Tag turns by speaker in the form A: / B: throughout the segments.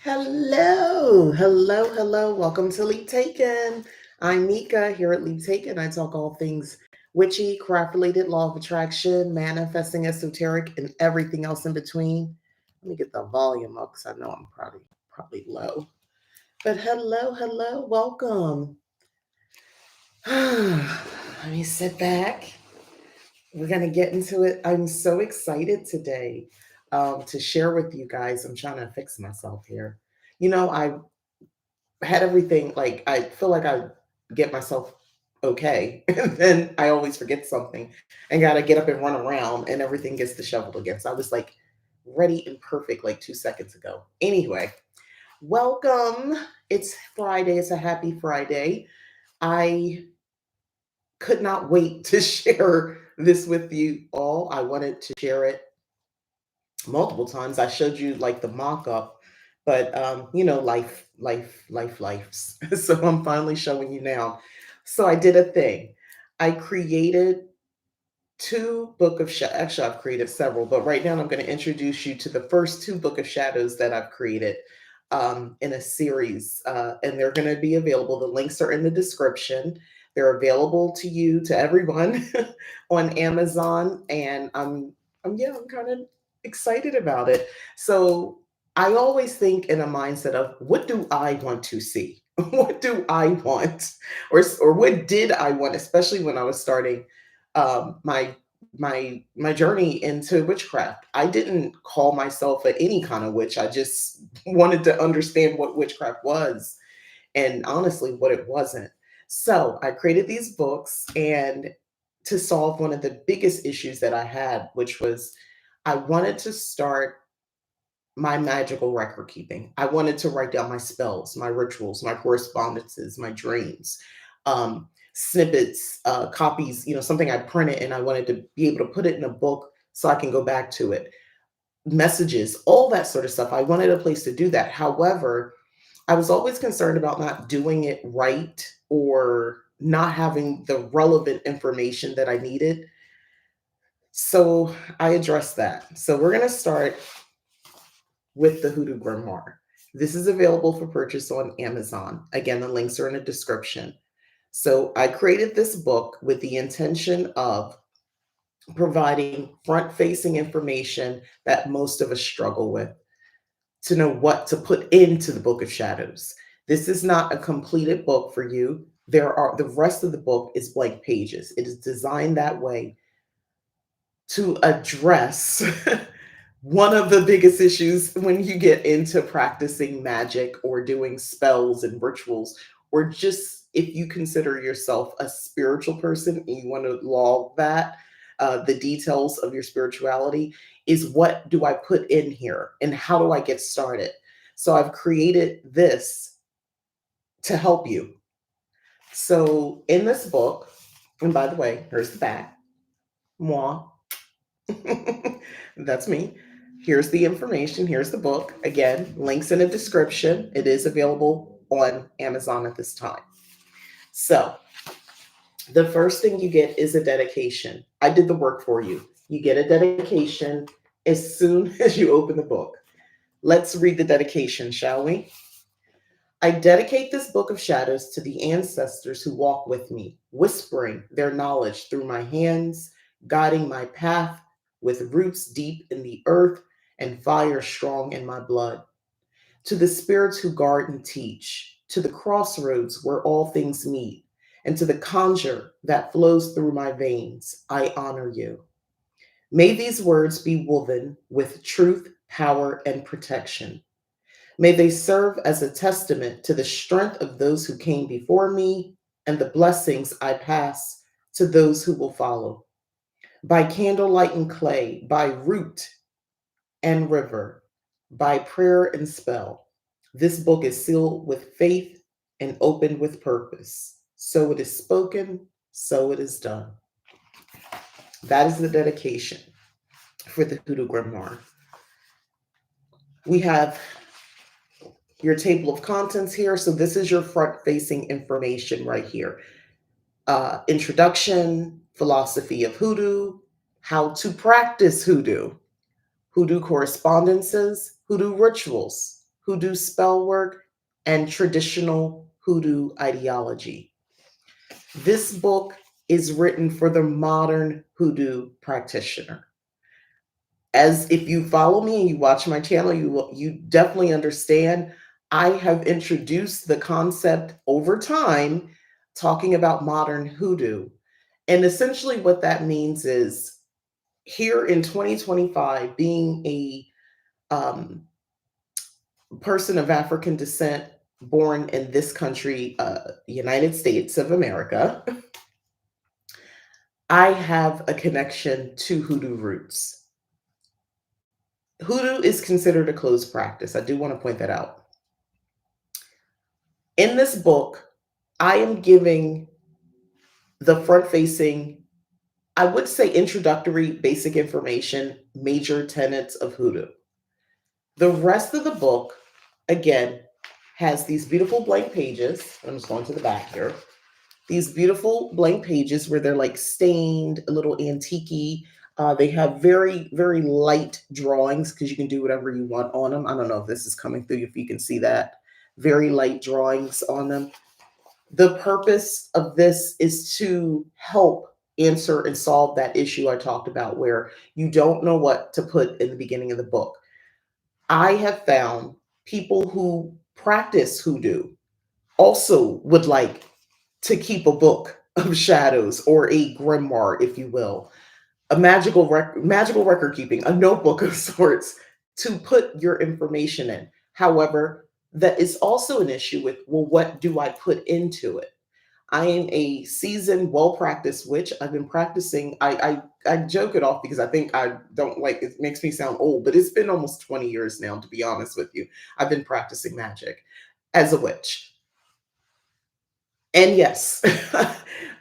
A: Hello. Welcome to Leap Taken. I'm Mika here at Leap Taken. I talk all things witchy, craft related, law of attraction, manifesting, esoteric, and everything else in between. Let me get the volume up because I know I'm probably low. But hello, welcome. Let me sit back. We're gonna get into it. I'm so excited today to share with you guys. I'm trying to fix myself here. I had everything like I feel like I get myself okay, and then I always forget something and gotta get up and run around, and everything gets disheveled again. So I was like ready and perfect like 2 seconds ago. Anyway, welcome. It's Friday. It's a happy Friday. I could not wait to share this with you all. I wanted to share it multiple times. I showed you like the mock up, but life. So I'm finally showing you now. So I did a thing. I created two book of shadows. Actually, I've created several, but right now I'm going to introduce you to the first two book of shadows that I've created in a series, and they're going to be available. The links are in the description. They're available to you, to everyone, on Amazon, and I'm kind of excited about it. So I always think in a mindset of what do I want to see? What do I want, or what did I want, especially when I was starting my journey into witchcraft. I didn't call myself any kind of witch. I just wanted to understand what witchcraft was and honestly what it wasn't. So I created these books and to solve one of the biggest issues that I had, which was I wanted to start my magical record keeping. I wanted to write down my spells, my rituals, my correspondences, my dreams, snippets, copies, something I printed and I wanted to be able to put it in a book so I can go back to it. Messages, all that sort of stuff. I wanted a place to do that. However, I was always concerned about not doing it right or not having the relevant information that I needed. So I addressed that. So we're going to start with the Hoodoo Grimoire. This is available for purchase on Amazon. Again, the links are in the description. So I created this book with the intention of providing front facing information that most of us struggle with to know what to put into the Book of Shadows. This is not a completed book for you. The rest of the book is blank pages. It is designed that way to address one of the biggest issues when you get into practicing magic or doing spells and rituals, or just if you consider yourself a spiritual person and you want to log that, the details of your spirituality, is what do I put in here and how do I get started? So I've created this to help you. So in this book, and by the way, here's the back. Moi. That's me. Here's the information. Here's the book. Again, links in the description. It is available on Amazon at this time. So, the first thing you get is a dedication. I did the work for you. You get a dedication as soon as you open the book. Let's read the dedication, shall we? I dedicate this book of shadows to the ancestors who walk with me, whispering their knowledge through my hands, guiding my path with roots deep in the earth and fire strong in my blood. To the spirits who guard and teach, to the crossroads where all things meet, and to the conjure that flows through my veins, I honor you. May these words be woven with truth, power, and protection. May they serve as a testament to the strength of those who came before me and the blessings I pass to those who will follow. By candlelight and clay, by root and river, by prayer and spell, this book is sealed with faith and opened with purpose. So it is spoken, so it is done. That is the dedication for the Hoodoo Grimoire. We have your table of contents here. So this is your front-facing information right here. Introduction, philosophy of hoodoo, how to practice hoodoo, hoodoo correspondences, hoodoo rituals, Hoodoo spell work, and traditional Hoodoo ideology. This book is written for the modern Hoodoo practitioner. As if you follow me and you watch my channel, you definitely understand. I have introduced the concept over time, talking about modern Hoodoo. And essentially, what that means is here in 2025, being a um, person of African descent born in this country, United States of America, I have a connection to Hoodoo roots. Hoodoo is considered a closed practice. I do want to point that out. In this book, I am giving the front facing, I would say introductory basic information, major tenets of Hoodoo. The rest of the book, again, has these beautiful blank pages. I'm just going to the back here. These beautiful blank pages where they're like stained, a little antique-y. They have very, very light drawings because you can do whatever you want on them. I don't know if this is coming through, if you can see that. Very light drawings on them. The purpose of this is to help answer and solve that issue I talked about where you don't know what to put in the beginning of the book. I have found people who practice Hoodoo also would like to keep a book of shadows or a grimoire, if you will, a magical record keeping, a notebook of sorts to put your information in. However, that is also an issue with, well, what do I put into it? I am a seasoned, well-practiced witch. I've been practicing. I joke it off because I think I don't like it, makes me sound old, but it's been almost 20 years now, to be honest with you. I've been practicing magic as a witch. And yes,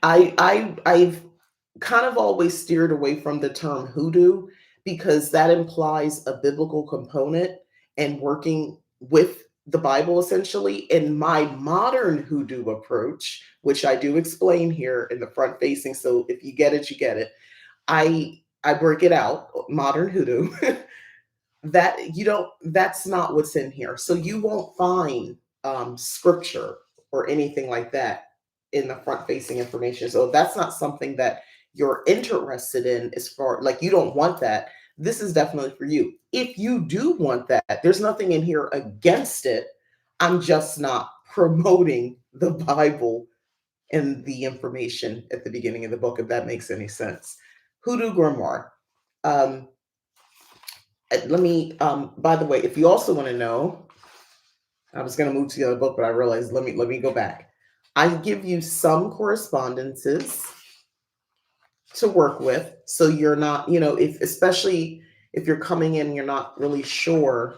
A: I've kind of always steered away from the term hoodoo because that implies a biblical component and working with the Bible essentially. In my modern hoodoo approach, which I do explain here in the front facing, so if you get it, you get it. I break it out, modern hoodoo. That you don't, that's not what's in here. So you won't find scripture or anything like that in the front facing information. So if that's not something that you're interested in, as far like you don't want that, this is definitely for you. If you do want that, there's nothing in here against it. I'm just not promoting the Bible and the information at the beginning of the book, if that makes any sense. Hoodoo Grimoire. Um, Let me, by the way, if you also want to know, I was going to move to the other book, but I realized let me go back. I give you some correspondences to work with, so you're not, if especially if you're coming in, you're not really sure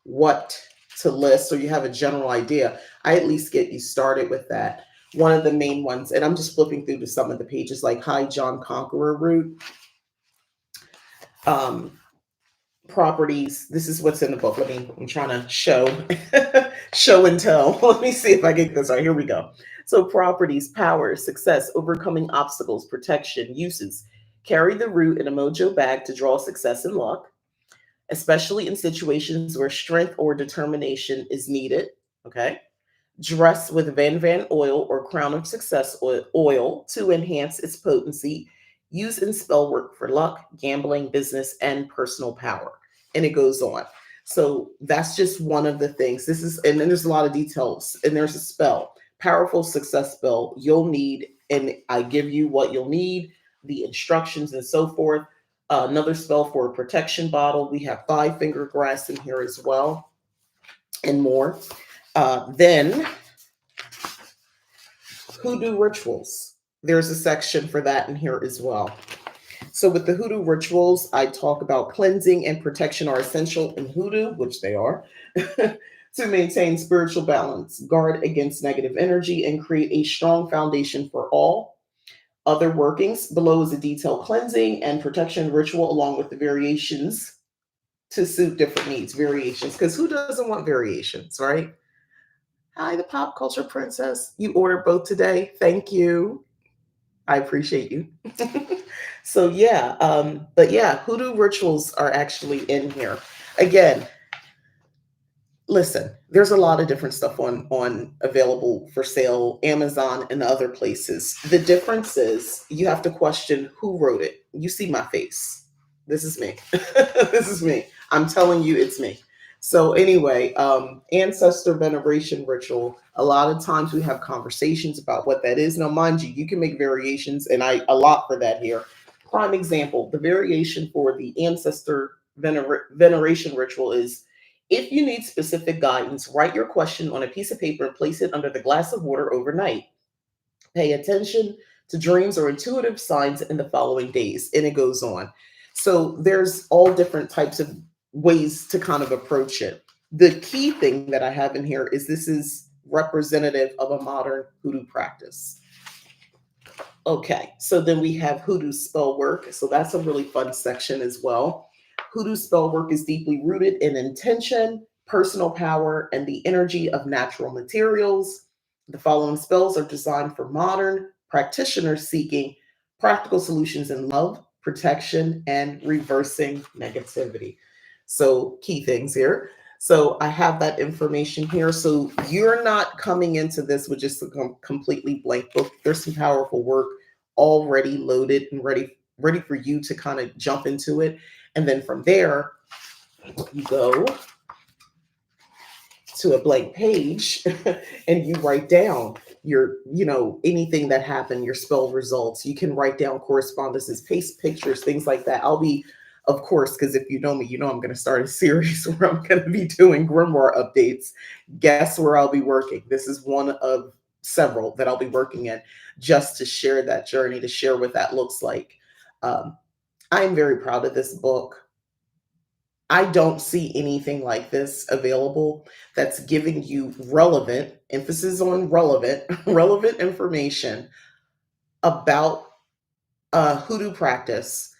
A: what to list, or you have a general idea. I at least get you started with that. One of the main ones, and I'm just flipping through to some of the pages, like High John Conqueror root. Properties. This is what's in the book. I'm trying to show show and tell. Let me see if I get this right. Here we go. So properties, power, success, overcoming obstacles, protection, uses. Carry the root in a mojo bag to draw success and luck, especially in situations where strength or determination is needed. Okay. Dress with Van oil or crown of success oil to enhance its potency. Use in spell work for luck, gambling, business, and personal power. And it goes on. So that's just one of the things. This is, and then there's a lot of details. And there's a spell, powerful success spell you'll need. And I give you what you'll need, the instructions and so forth. Another spell for a protection bottle. We have 5-finger grass in here as well, and more. Then Hoodoo rituals. There's a section for that in here as well. So with the Hoodoo rituals, I talk about cleansing and protection are essential in Hoodoo, which they are, to maintain spiritual balance, guard against negative energy, and create a strong foundation for all. Other workings below is a detailed cleansing and protection ritual along with the variations to suit different needs. Variations, because who doesn't want variations, right? Hi, the pop culture princess. You ordered both today. Thank you. I appreciate you. So yeah, but yeah, Hoodoo rituals are actually in here. Again, Listen, there's a lot of different stuff on available for sale, Amazon and other places. The difference is you have to question who wrote it. You see my face. This is me. This is me. I'm telling you, it's me. So anyway, ancestor veneration ritual. A lot of times we have conversations about what that is. Now, mind you, you can make variations, and I a lot for that here. Prime example: the variation for the ancestor veneration ritual is if you need specific guidance, write your question on a piece of paper and place it under the glass of water overnight. Pay attention to dreams or intuitive signs in the following days. And it goes on. So there's all different types of ways to kind of approach it. The key thing that I have in here is this is representative of a modern hoodoo practice. Okay, so then we have hoodoo spell work. So that's a really fun section as well. Hoodoo spell work is deeply rooted in intention, personal power, and the energy of natural materials. The following spells are designed for modern practitioners seeking practical solutions in love, protection, and reversing negativity. So, key things here. So, I have that information here. So, you're not coming into this with just a completely blank book. There's some powerful work already loaded and ready for you to kind of jump into it. And then from there, you go to a blank page and you write down your, anything that happened, your spell results. You can write down correspondences, paste pictures, things like that. I'll be, of course, because if you know me, I'm going to start a series where I'm going to be doing grimoire updates. Guess where I'll be working? This is one of several that I'll be working in, just to share that journey, to share what that looks like. I'm very proud of this book. I don't see anything like this available that's giving you relevant, emphasis on relevant, relevant information about hoodoo practice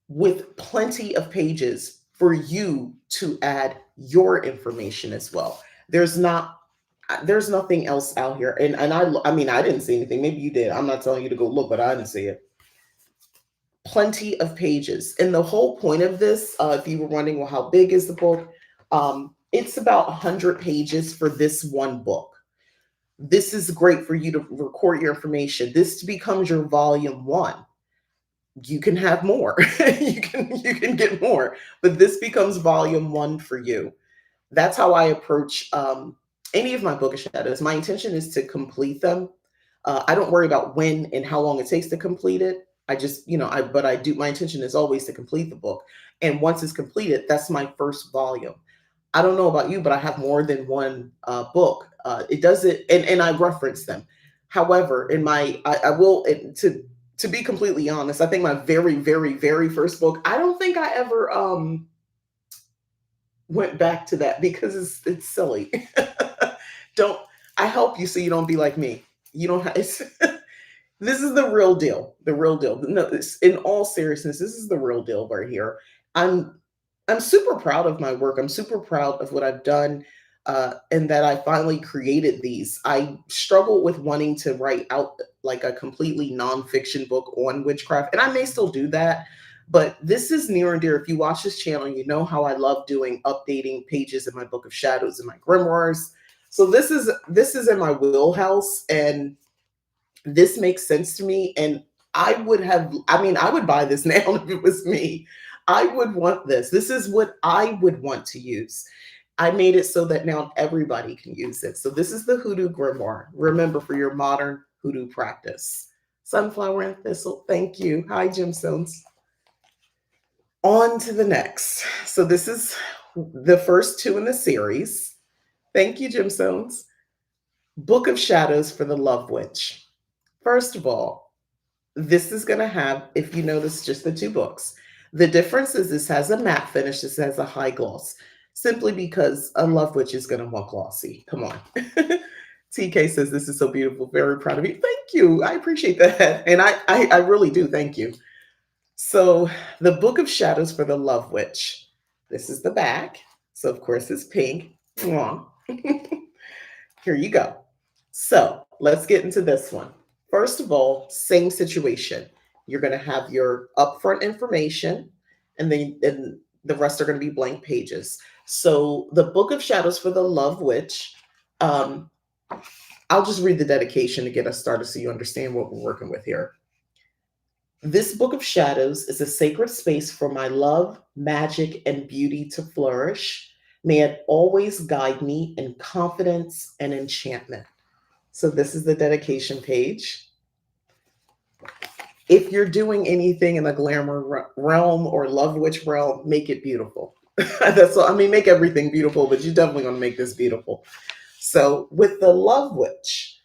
A: with plenty of pages for you to add your information as well. There's nothing else out here. And I mean, I didn't see anything. Maybe you did. I'm not telling you to go look, but I didn't see it. Plenty of pages. And the whole point of this, if you were wondering, well, how big is the book? It's about 100 pages for this one book. This is great for you to record your information. This becomes your volume one. You can have more. you can get more, but this becomes volume one for you. That's how I approach any of my book of shadows. My intention is to complete them. I don't worry about when and how long it takes to complete it. I just, but I do, my intention is always to complete the book. And once it's completed, that's my first volume. I don't know about you, but I have more than one book. It does it, and I reference them. However, I will, to be completely honest, I think my very, very, very first book, I don't think I ever went back to that because it's silly. Don't, I help you so you don't be like me. You don't have, this is the real deal. The real deal. No, in all seriousness, this is the real deal right here. I'm super proud of my work. I'm super proud of what I've done, and that I finally created these. I struggled with wanting to write out like a completely nonfiction book on witchcraft, and I may still do that. But this is near and dear. If you watch this channel, you know how I love doing updating pages in my book of shadows and my grimoires. So this is in my wheelhouse, and this makes sense to me. And I would buy this now if it was me. I would want this. This is what I would want to use. I made it so that now everybody can use it. So this is the Hoodoo Grimoire. Remember, for your modern hoodoo practice. Sunflower and thistle. Thank you. Hi, Gemstones. On to the next. So this is the first two in the series. Thank you, Gemstones. Book of Shadows for the Love Witch. First of all, this is going to have, if you notice, just the two books. The difference is this has a matte finish, this has a high gloss, simply because a Love Witch is going to want glossy. Come on. TK says, this is so beautiful. Very proud of you. Thank you. I appreciate that. And I really do. Thank you. So the Book of Shadows for the Love Witch. This is the back. So of course it's pink. Here you go. So let's get into this one. First of all, same situation. You're going to have your upfront information, and then the rest are going to be blank pages. So the Book of Shadows for the Love Witch. Um, I'll just read the dedication to get us started so you understand what we're working with here. This Book of Shadows is a sacred space for my love, magic, and beauty to flourish. May it always guide me in confidence and enchantment. So this is the dedication page. If you're doing anything in the glamour realm or love witch realm, make it beautiful. That's all. I mean, make everything beautiful, but you definitely want to make this beautiful. So with the love witch,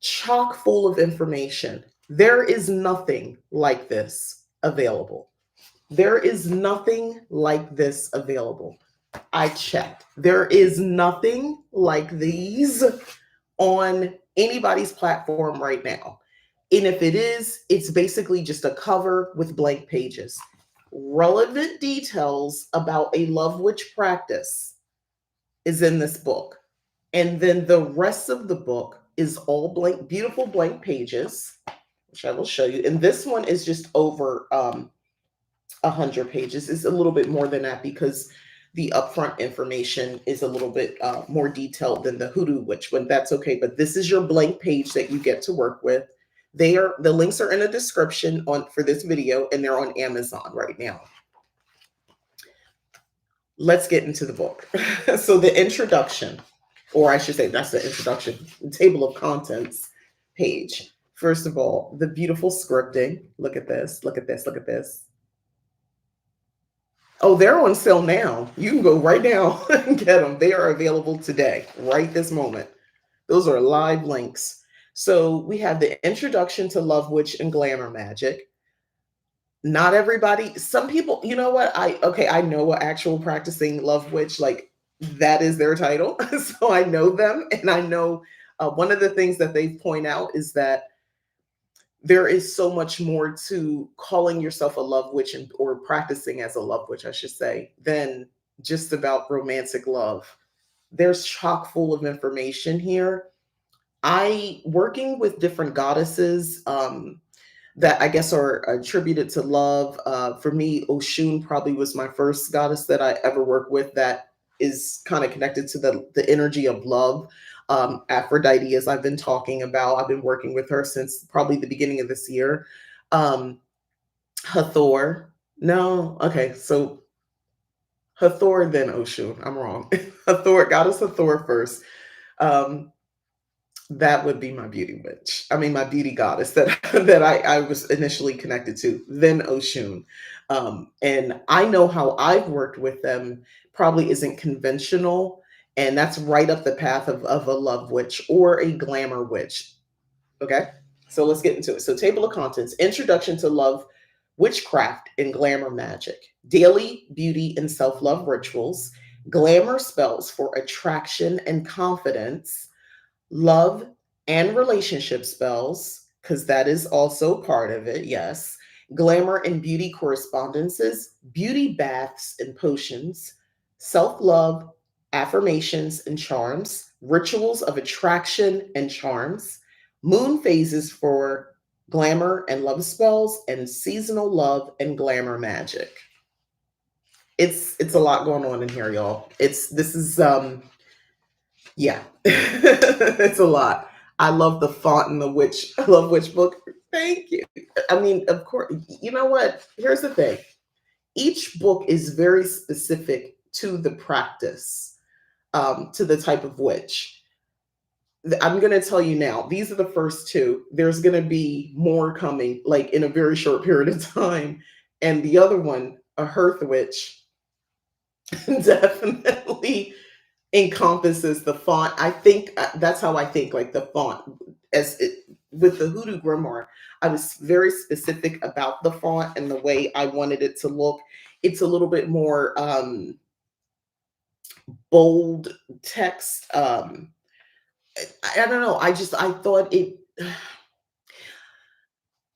A: chock full of information. There is nothing like this available. There is nothing like this available. I checked. There is nothing like these on anybody's platform right now. And if it is, it's basically just a cover with blank pages. Relevant details about a love witch practice is in this book. And then the rest of the book is all blank, beautiful blank pages, which I will show you. And this one is just over 100 pages. It's a little bit more than that because the upfront information is a little bit more detailed than the Hoodoo Witch, but that's okay. But this is your blank page that you get to work with. The links are in the description for this video, and they're on Amazon right now. Let's get into the book. So the introduction, or I should say that's the introduction, the table of contents page. First of all, the beautiful scripting. Look at this, look at this, look at this. Oh, they're on sale now. You can go right now and get them. They are available today, right this moment. Those are live links. So we have the introduction to Love Witch and Glamour Magic. Not everybody, some people, you know what? I know an actual practicing Love Witch, like that is their title. So I know them, and I know one of the things that they point out is that there is so much more to calling yourself a love witch or practicing as a love witch, I should say, than just about romantic love. There's chock full of information here. Working with different goddesses that I guess are attributed to love. For me, Oshun probably was my first goddess that I ever worked with that is kind of connected to the energy of love. Aphrodite, as I've been talking about, I've been working with her since probably the beginning of this year. Hathor, no, okay, so Hathor, then Oshun. I'm wrong. Hathor, goddess Hathor first. That would be my beauty witch. I mean, my beauty goddess that that I was initially connected to. Then Oshun, and I know how I've worked with them probably isn't conventional, and that's right up the path of a love witch or a glamour witch. Okay, so let's get into it. So, table of contents: Introduction to Love, Witchcraft, and Glamour Magic. Daily beauty and self-love rituals. Glamour spells for attraction and confidence. Love and relationship spells, because that is also part of it, yes. Glamour and beauty correspondences, beauty baths and potions, self love, affirmations and charms, rituals of attraction and charms, moon phases for glamour and love spells, and seasonal love and glamour magic. It's a lot going on in here, y'all. Yeah, it's a lot. I love the font in the witch. I love Witch book. Thank you. I mean, of course, you know what? Here's the thing. Each book is very specific to the practice, to the type of witch. I'm going to tell you now, these are the first two. There's going to be more coming, like in a very short period of time. And the other one, a hearth witch, definitely encompasses the font. I think that's how I think, like the font. With the Hoodoo Grimoire, I was very specific about the font and the way I wanted it to look. It's a little bit more bold text. I don't know. I thought it.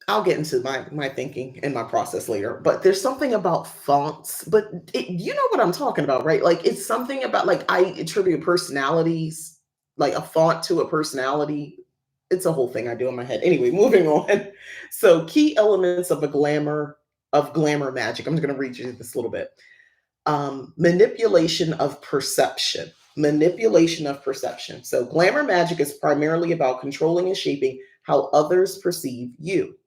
A: I'll get into my thinking and my process later, but there's something about fonts, but you know what I'm talking about, right? Like it's something about like I attribute personalities, like a font to a personality. It's a whole thing I do in my head. Anyway, moving on. So key elements of glamour magic. I'm just going to read you this a little bit. Manipulation of perception. Manipulation of perception. So, glamour magic is primarily about controlling and shaping how others perceive you,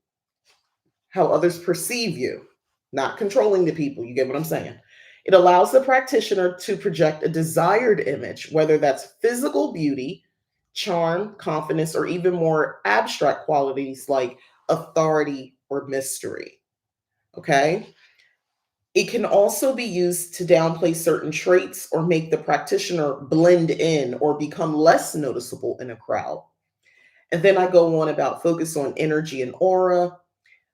A: how others perceive you, not controlling the people. You get what I'm saying? It allows the practitioner to project a desired image, whether that's physical beauty, charm, confidence, or even more abstract qualities like authority or mystery. Okay. It can also be used to downplay certain traits or make the practitioner blend in or become less noticeable in a crowd. And then I go on about focus on energy and aura,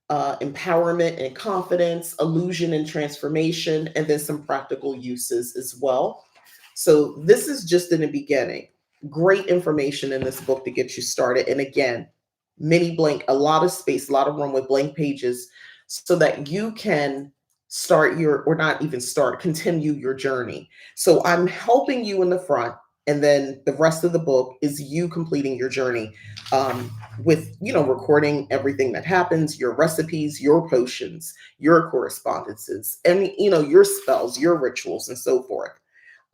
A: empowerment and confidence, illusion and transformation, and then some practical uses as well. So this is just in the beginning. Great information in this book to get you started. And again, mini blank, a lot of space, a lot of room with blank pages so that you can start your, or not even start, continue your journey. So I'm helping you in the front, and then the rest of the book is you completing your journey, with, recording everything that happens, your recipes, your potions, your correspondences, and, your spells, your rituals, and so forth.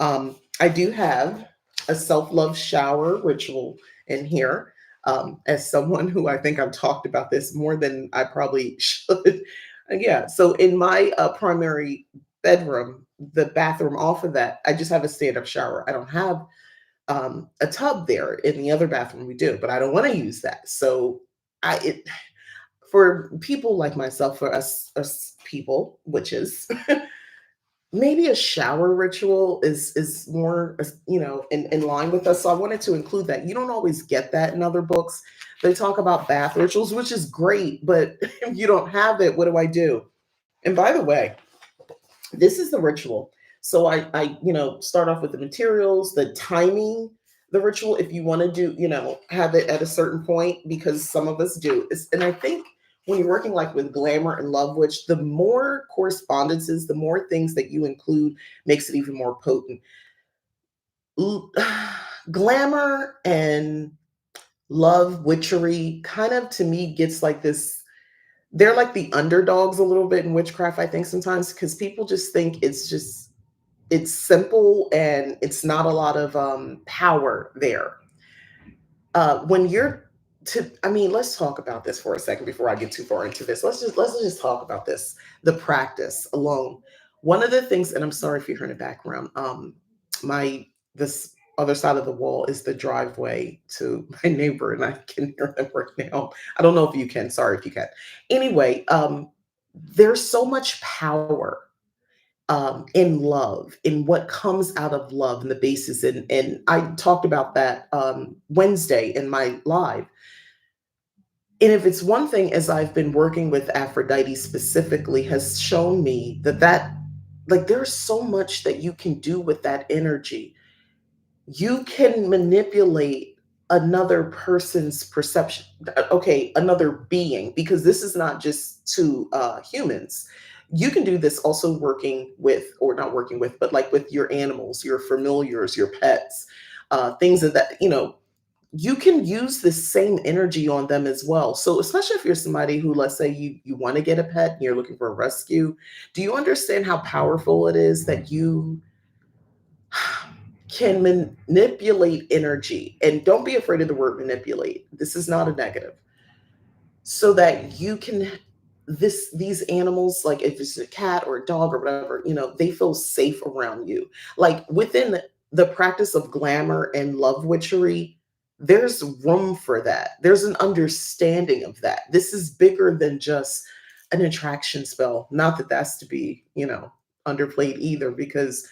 A: I do have a self-love shower ritual in here. As someone who, I think I've talked about this more than I probably should. Yeah. So in my primary bedroom, the bathroom off of that, I just have a stand-up shower. I don't have a tub there. In the other bathroom we do, but I don't want to use that. So for people like myself, for us people, witches, maybe a shower ritual is more, in line with us. So I wanted to include that. You don't always get that in other books. They talk about bath rituals, which is great, but if you don't have it, what do I do? And by the way, this is the ritual. So I start off with the materials, the timing, the ritual, if you want to do, have it at a certain point, because some of us do. And I think when you're working like with glamour and love witch, the more correspondences, the more things that you include makes it even more potent. L- Glamour and love witchery kind of, to me, gets like this, they're like the underdogs a little bit in witchcraft, I think, sometimes, because people just think it's simple and it's not a lot of power there. When you're I mean, let's talk about this for a second before I get too far into this. Let's just talk about this. The practice alone. One of the things, and I'm sorry if you hear in the background, my this other side of the wall is the driveway to my neighbor, and I can hear them right now. I don't know if you can. Sorry if you can. Anyway, there's so much power in love, in what comes out of love and the basis. And I talked about that Wednesday in my live. And if it's one thing, as I've been working with Aphrodite specifically, has shown me that like there's so much that you can do with that energy. You can manipulate another person's perception, okay, another being, because this is not just to humans. You can do this also working with, or not working with, but like with your animals, your familiars, your pets, things of that, you can use the same energy on them as well. So especially if you're somebody who, let's say you want to get a pet and you're looking for a rescue, do you understand how powerful it is that you can manipulate energy? And don't be afraid of the word manipulate. This is not a negative. So that you can, these animals, like if it's a cat or a dog or whatever, they feel safe around you. Like within the practice of glamour and love witchery, there's room for that. There's an understanding of that. This is bigger than just an attraction spell. Not that that's to be, underplayed either, because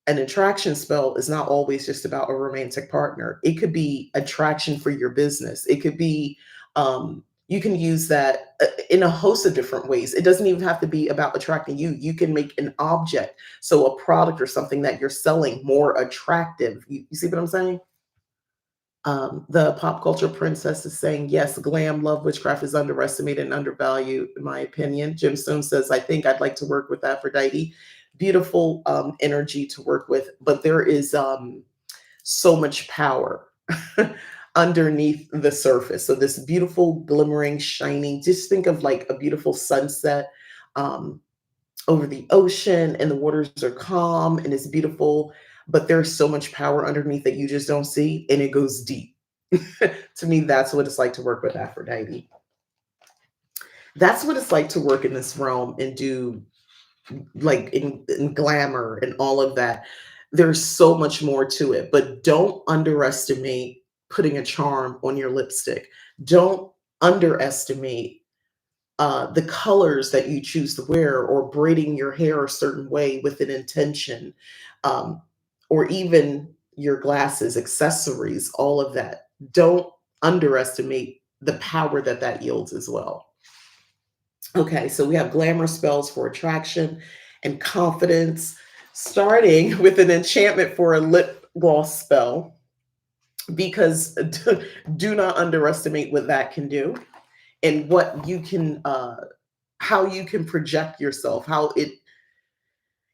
A: an attraction spell is not always just about a romantic partner. It could be attraction for your business. It could be, you can use that in a host of different ways. It doesn't even have to be about attracting you. You can make an object, so a product or something that you're selling, more attractive. You see what I'm saying? The pop culture princess is saying, yes, glam, love, witchcraft is underestimated and undervalued, in my opinion. Gemstone says, I think I'd like to work with Aphrodite. Beautiful energy to work with, but there is so much power underneath the surface. So this beautiful, glimmering, shining, just think of like a beautiful sunset. Um, over the ocean and the waters are calm and it's beautiful, but there's so much power underneath that you just don't see and it goes deep. To me, that's what it's like to work with Aphrodite. That's what it's like to work in this realm and do like in glamour and all of that. There's so much more to it, but don't underestimate putting a charm on your lipstick. Don't underestimate the colors that you choose to wear or braiding your hair a certain way with an intention, um, or even your glasses, accessories, all of that. Don't underestimate the power that that yields as well. Okay, so we have glamour spells for attraction and confidence, starting with an enchantment for a lip gloss spell, because do not underestimate what that can do and what you can, how you can project yourself, how it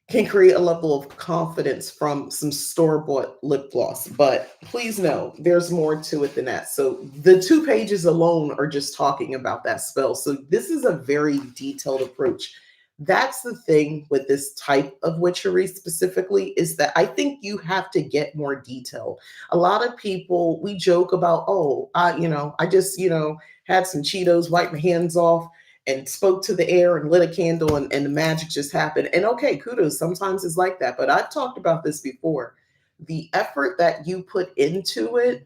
A: can create a level of confidence from some store-bought lip gloss. But please know there's more to it than that. So the 2 pages alone are just talking about that spell. So this is a very detailed approach. That's the thing with this type of witchery specifically, is that I think you have to get more detail. A lot of people, we joke about, oh, I just, had some Cheetos, wiped my hands off and spoke to the air and lit a candle, and the magic just happened. And okay, kudos. Sometimes it's like that. But I've talked about this before. The effort that you put into it,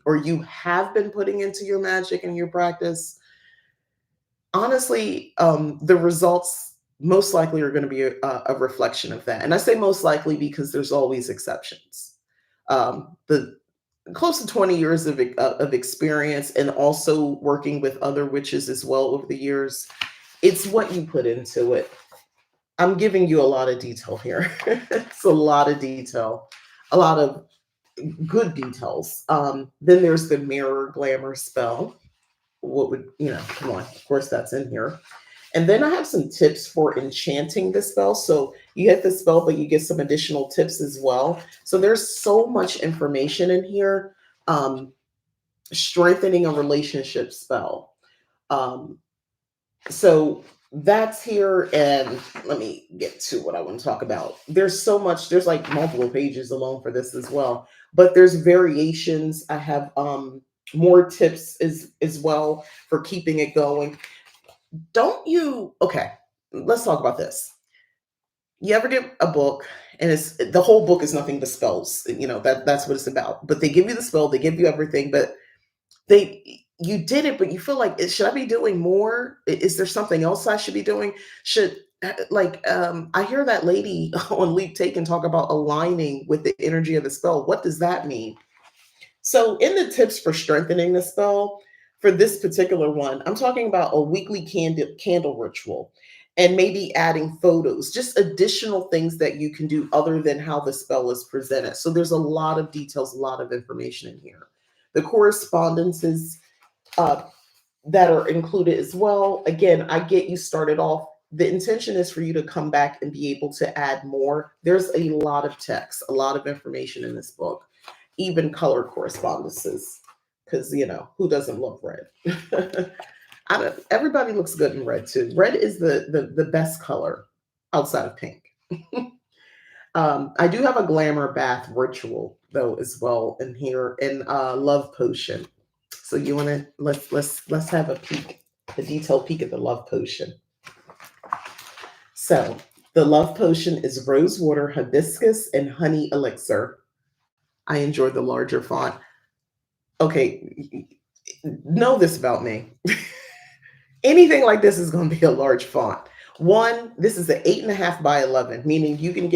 A: or you have been putting into your magic and your practice, honestly, the results most likely are going to be a reflection of that. And I say most likely because there's always exceptions. The close to 20 years of experience and also working with other witches as well over the years, it's what you put into it. I'm giving you a lot of detail here. It's a lot of detail, a lot of good details. Then there's the mirror glamour spell. What would, come on, of course that's in here. And then I have some tips for enchanting this spell. So you get the spell, but you get some additional tips as well. So there's so much information in here. Um, Strengthening a relationship spell. Um, so that's here. And let me get to what I want to talk about. There's so much, there's like multiple pages alone for this as well. But there's variations. I have more tips as well for keeping it going. Don't you, okay, let's talk about this. You ever get a book and it's the whole book is nothing but spells, that's what it's about. But they give you the spell, they give you everything, but you did it, but you feel like, should I be doing more? Is there something else I should be doing? Should I hear that lady on Leap Take and talk about aligning with the energy of the spell. What does that mean? So, in the tips for strengthening the spell, for this particular one, I'm talking about a weekly candle ritual and maybe adding photos, just additional things that you can do other than how the spell is presented. So, there's a lot of details, a lot of information in here. The correspondences uh, that are included as well. Again, I get you started off. The intention is for you to come back and be able to add more. There's a lot of text, a lot of information in this book, even color correspondences, because who doesn't love red? Everybody looks good in red too. Red is the best color outside of pink. I do have a glamour bath ritual though as well in here, and love potion. So you want to let's have a peek, a detailed peek at the love potion. So the love potion is rose water, hibiscus, and honey elixir. I enjoy the larger font. Okay, know this about me. Anything like this is going to be a large font. One, this is an 8.5 by 11, meaning you can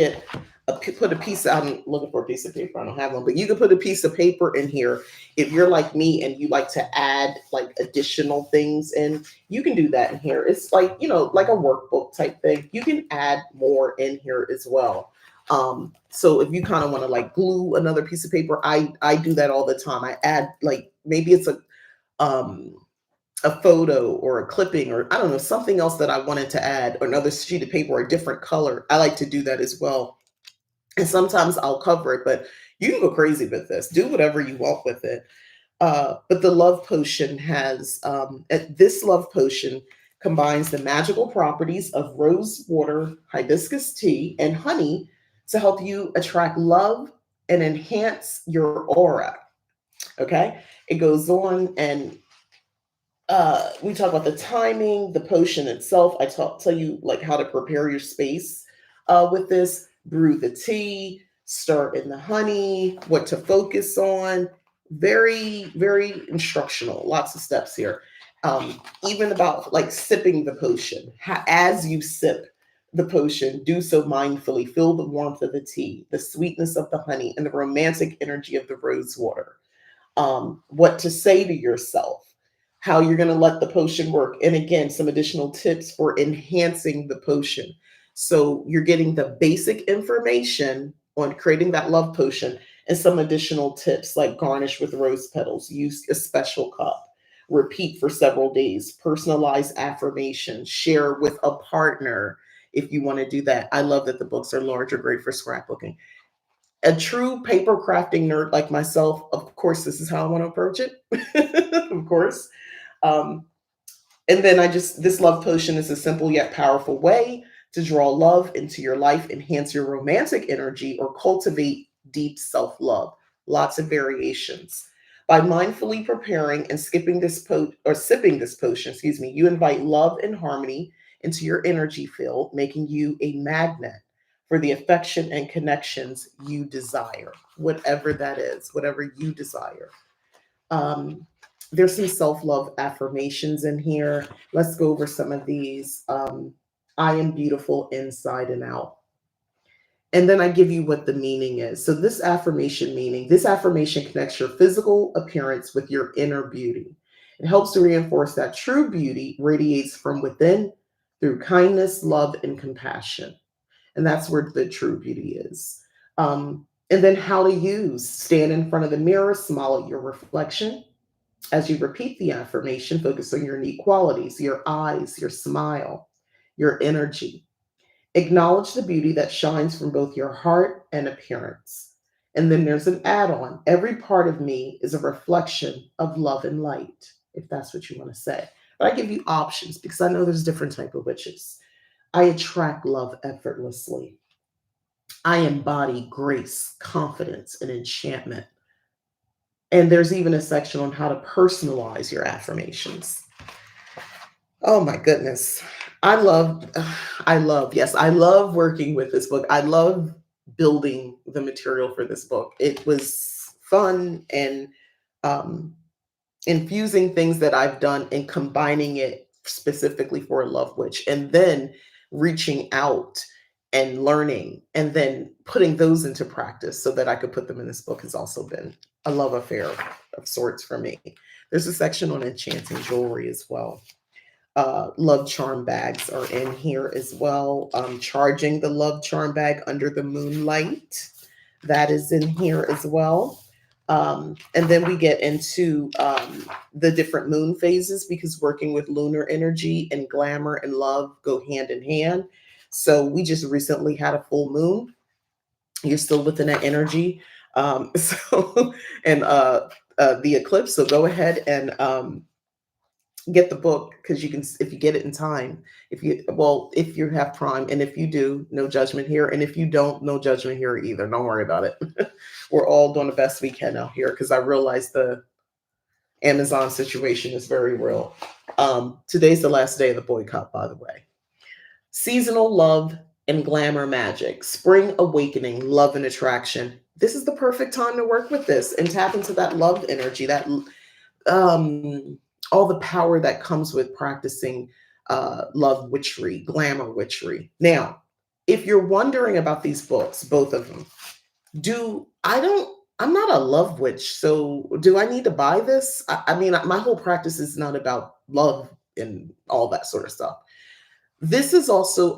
A: put a piece. I'm looking for a piece of paper. I don't have one, but you can put a piece of paper in here. If you're like me and you like to add like additional things in, you can do that in here. It's like, like a workbook type thing. You can add more in here as well. So if you kind of want to like glue another piece of paper, I do that all the time. I add like, maybe it's a photo or a clipping, or I don't know, something else that I wanted to add, or another sheet of paper or a different color. I like to do that as well. And sometimes I'll cover it, but you can go crazy with this. Do whatever you want with it. But the love potion has, this love potion combines the magical properties of rose water, hibiscus tea, and honey to help you attract love and enhance your aura. Okay. It goes on and we talk about the timing, the potion itself. Tell you like how to prepare your space with this. Brew the tea, stir in the honey, what to focus on. Very, very instructional. Lots of steps here. Even about like sipping the potion. As you sip the potion, do so mindfully. Feel the warmth of the tea, the sweetness of the honey, and the romantic energy of the rose water. What to say to yourself, how you're going to let the potion work. And again, some additional tips for enhancing the potion. So you're getting the basic information on creating that love potion and some additional tips like garnish with rose petals, use a special cup, repeat for several days, personalize affirmations, share with a partner if you want to do that. I love that the books are larger, great for scrapbooking. A true paper crafting nerd like myself, of course, this is how I want to approach it. Of course. Um, and then this love potion is a simple yet powerful way to draw love into your life, enhance your romantic energy, or cultivate deep self love. Lots of variations. By mindfully preparing and sipping this potion, excuse me, you invite love and harmony into your energy field, making you a magnet for the affection and connections you desire, whatever that is, whatever you desire. Um, there's some self love affirmations in here. Let's go over some of these. I am beautiful inside and out. And then I give you what the meaning is. So, this affirmation connects your physical appearance with your inner beauty. It helps to reinforce that true beauty radiates from within through kindness, love, and compassion. And that's where the true beauty is. And then how to use: stand in front of the mirror, smile at your reflection. As you repeat the affirmation, focus on your unique qualities, your eyes, your smile, your energy. Acknowledge the beauty that shines from both your heart and appearance. And then there's an add on: every part of me is a reflection of love and light, if that's what you want to say. But I give you options because I know there's different type of witches. I attract love effortlessly. I embody grace, confidence, and enchantment. And there's even a section on how to personalize your affirmations. Oh my goodness. I love working with this book. I love building the material for this book. It was fun and um, infusing things that I've done and combining it specifically for a Love Witch, and then reaching out and learning and then putting those into practice so that I could put them in this book has also been a love affair of sorts for me. There's a section on enchanting jewelry as well. Love charm bags are in here as well. Charging the love charm bag under the moonlight, that is in here as well. And then we get into the different moon phases because working with lunar energy and glamour and love go hand in hand. So we just recently had a full moon. You're still within that energy. So and the eclipse. So go ahead and get the book because you can, if you get it in time, if you have Prime, and if you do, no judgment here, and if you don't, no judgment here either. Don't worry about it. We're all doing the best we can out here because I realize the Amazon situation is very real. Today's the last day of the boycott, by the way. Seasonal love and glamour magic, spring awakening, love and attraction. This is the perfect time to work with this and tap into that love energy, that all the power that comes with practicing love witchery, glamour witchery. Now, if you're wondering about these books, both of them, I'm not a love witch, so do I need to buy this? I mean, my whole practice is not about love and all that sort of stuff. This is also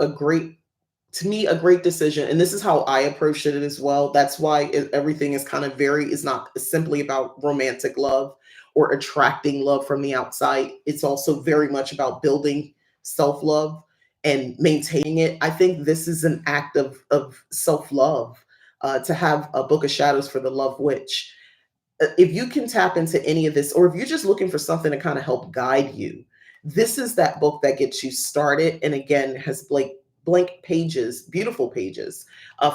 A: to me, a great decision. And this is how I approached it as well. That's why everything is kind of is not simply about romantic love or attracting love from the outside. It's also very much about building self-love and maintaining it. I think this is an act of self-love to have a book of shadows for the Love Witch. If you can tap into any of this, or if you're just looking for something to kind of help guide you, This is that book that gets you started, and again has blank pages, beautiful pages,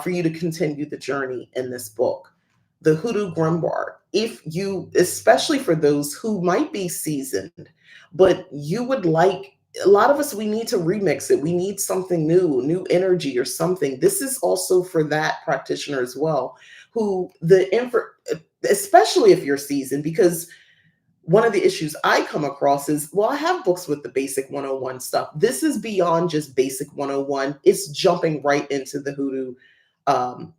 A: for you to continue the journey in this book. The Hoodoo Grimoire. If you, especially for those who might be seasoned, but you would like, a lot of us, we need to remix it. We need something new, new energy or something. This is also for that practitioner as well, who especially if you're seasoned, because one of the issues I come across is, well, I have books with the basic 101 stuff. This is beyond just basic 101. It's jumping right into the hoodoo um,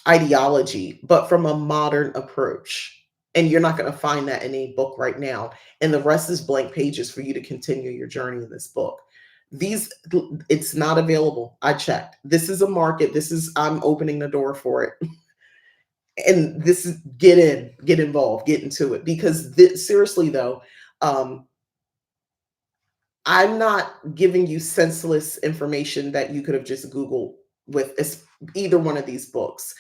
A: ideology, but from a modern approach. And you're not going to find that in a book right now. And the rest is blank pages for you to continue your journey in this book. These, it's not available. I checked. This is a market. This is, I'm opening the door for it. And this is, get in, get involved, get into it. Because seriously though, um, I'm not giving you senseless information that you could have just Googled with either one of these books.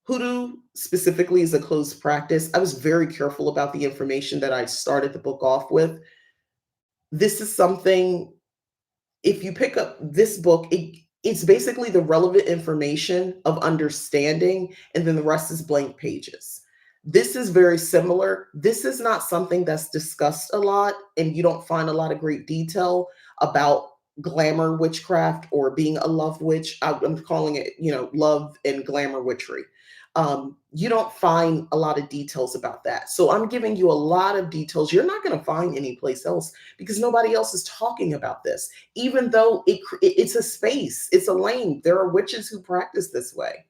A: Hoodoo specifically is a closed practice. I was very careful about the information that I started the book off with. This is something, if you pick up this book, it's basically the relevant information of understanding, and then the rest is blank pages. This is very similar. This is not something that's discussed a lot, and you don't find a lot of great detail about glamour witchcraft or being a love witch. I'm calling it, love and glamour witchery. You don't find a lot of details about that. So I'm giving you a lot of details you're not going to find anyplace else, because nobody else is talking about this, even though it's a space, it's a lane. There are witches who practice this way.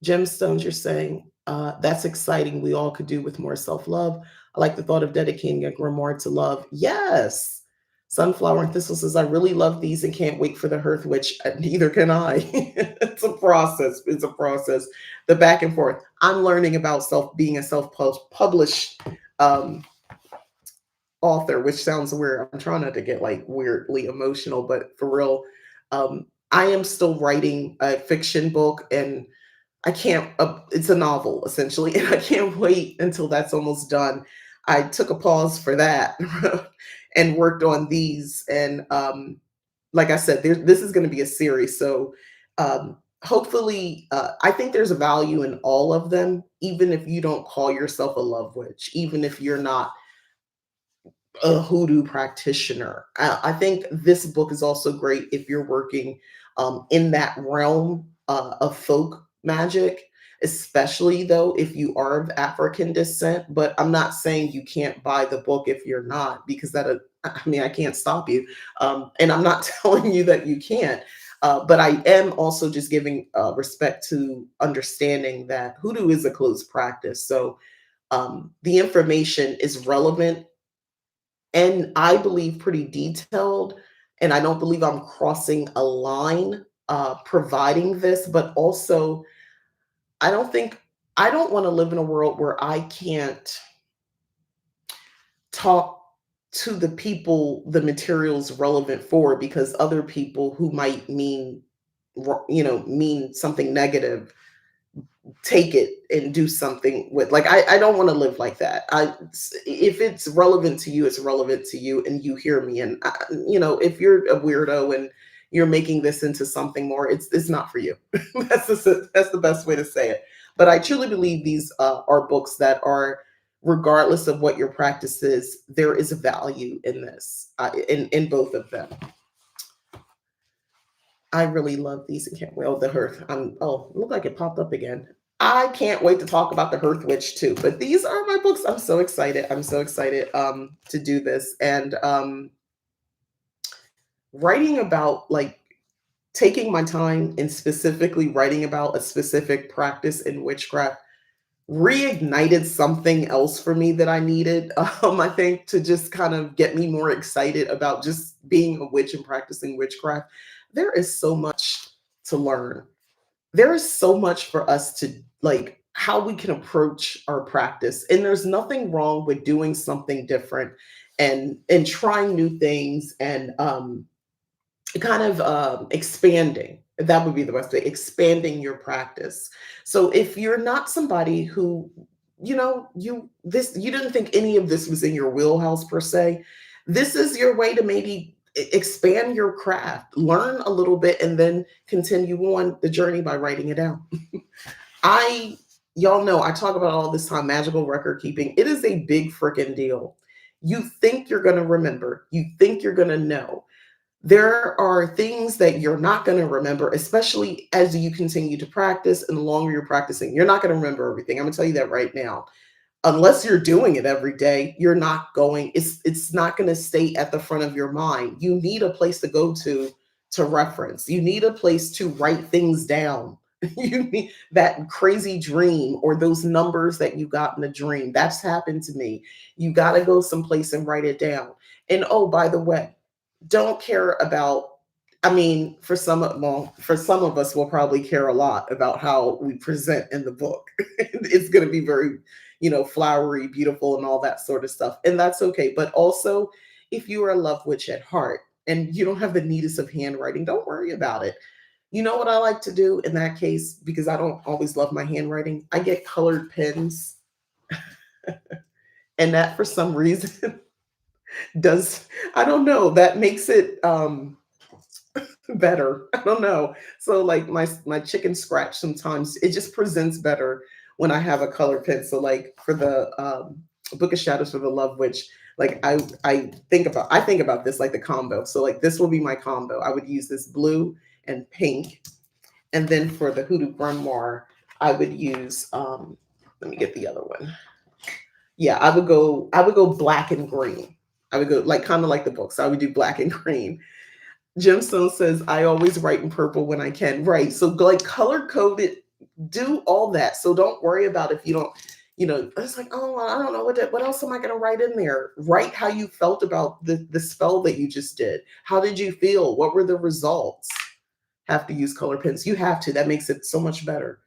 A: Gemstones, you're saying, that's exciting. We all could do with more self-love. I like the thought of dedicating a grimoire to love. Yes. Sunflower and Thistle says, I really love these and can't wait for the Hearth Witch. Neither can I. It's a process. It's a process. The back and forth. I'm learning about being a self-published author, which sounds weird. I'm trying not to get like weirdly emotional, but for real, I am still writing a fiction book, and I can't, it's a novel essentially, and I can't wait until that's almost done. I took a pause for that and worked on these. And like I said, this is going to be a series. So hopefully, I think there's a value in all of them, even if you don't call yourself a love witch, even if you're not a hoodoo practitioner. I think this book is also great if you're working in that realm of folk magic, especially though if you are of African descent. But I'm not saying you can't buy the book if you're not, because I mean, I can't stop you. And I'm not telling you that you can't. But I am also just giving respect to understanding that hoodoo is a closed practice. So the information is relevant, and I believe pretty detailed. And I don't believe I'm crossing a line providing this, but also I don't want to live in a world where I can't talk to the people the material's relevant for, because other people who might mean something negative take it and do something with. Like, I don't want to live like that. If it's relevant to you, it's relevant to you, and you hear me. And if you're a weirdo and you're making this into something more, it's not for you. That's the best way to say it. But I truly believe these are books that are, regardless of what your practice is, there is a value in this, in both of them. I really love these and can't wait. Oh, the Hearth. Look like it popped up again. I can't wait to talk about the Hearth Witch too. But these are my books. I'm so excited. I'm so excited to do this. And writing about, like, taking my time and specifically writing about a specific practice in witchcraft reignited something else for me that I needed, I think, to just kind of get me more excited about just being a witch and practicing witchcraft. There is so much to learn. There is so much for us to, like, how we can approach our practice. And there's nothing wrong with doing something different and trying new things and kind of expanding. That would be the best way, expanding your practice. So if you're not somebody who, you didn't think any of this was in your wheelhouse per se, This is your way to maybe expand your craft, learn a little bit, and then continue on the journey by writing it down. I, y'all know, I talk about all this time magical record keeping. It is a big freaking deal. You think you're going to remember, you think you're going to know. There are things that you're not going to remember, especially as you continue to practice. And the longer you're practicing, you're not going to remember everything. I'm going to tell you that right now. Unless you're doing it every day, you're not going, it's not going to stay at the front of your mind. You need a place to go to reference. You need a place to write things down. You need that crazy dream or those numbers that you got in a dream. That's happened to me. You got to go someplace and write it down. And oh, by the way, don't care about, I mean, for some of us, we'll probably care a lot about how we present in the book. It's going to be very, flowery, beautiful, and all that sort of stuff. And that's okay. But also, if you are a love witch at heart and you don't have the neatest of handwriting, don't worry about it. You know what I like to do in that case, because I don't always love my handwriting? I get colored pens. And that, for some reason, does, I don't know, that makes it better. I don't know. So like my chicken scratch, sometimes it just presents better when I have a color pen. So like for the Book of Shadows for the Love Witch, like I think about this like the combo. So like this will be my combo. I would use this blue and pink. And then for the Hoodoo Grimoire, I would use let me get the other one. Yeah, I would go black and green. I would go like kind of like the book. So I would do black and green. Gemstone says, I always write in purple when I can. Right. So like color coded, do all that. So don't worry about if you don't, it's like, oh, I don't know what else am I going to write in there? Write how you felt about the spell that you just did. How did you feel? What were the results? Have to use color pens. You have to. That makes it so much better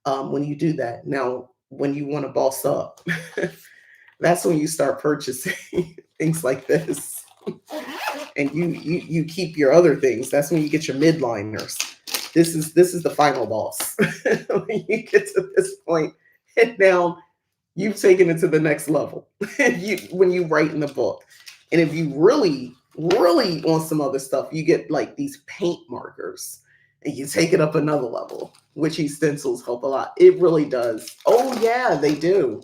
A: when you do that. Now, when you want to boss up, that's when you start purchasing things like this. And you keep your other things. That's when you get your midliners. This is the final boss. When you get to this point, and now you've taken it to the next level. When you write in the book, and if you really want some other stuff, you get like these paint markers, and you take it up another level. Witchy stencils help a lot. It really does. Oh yeah, they do.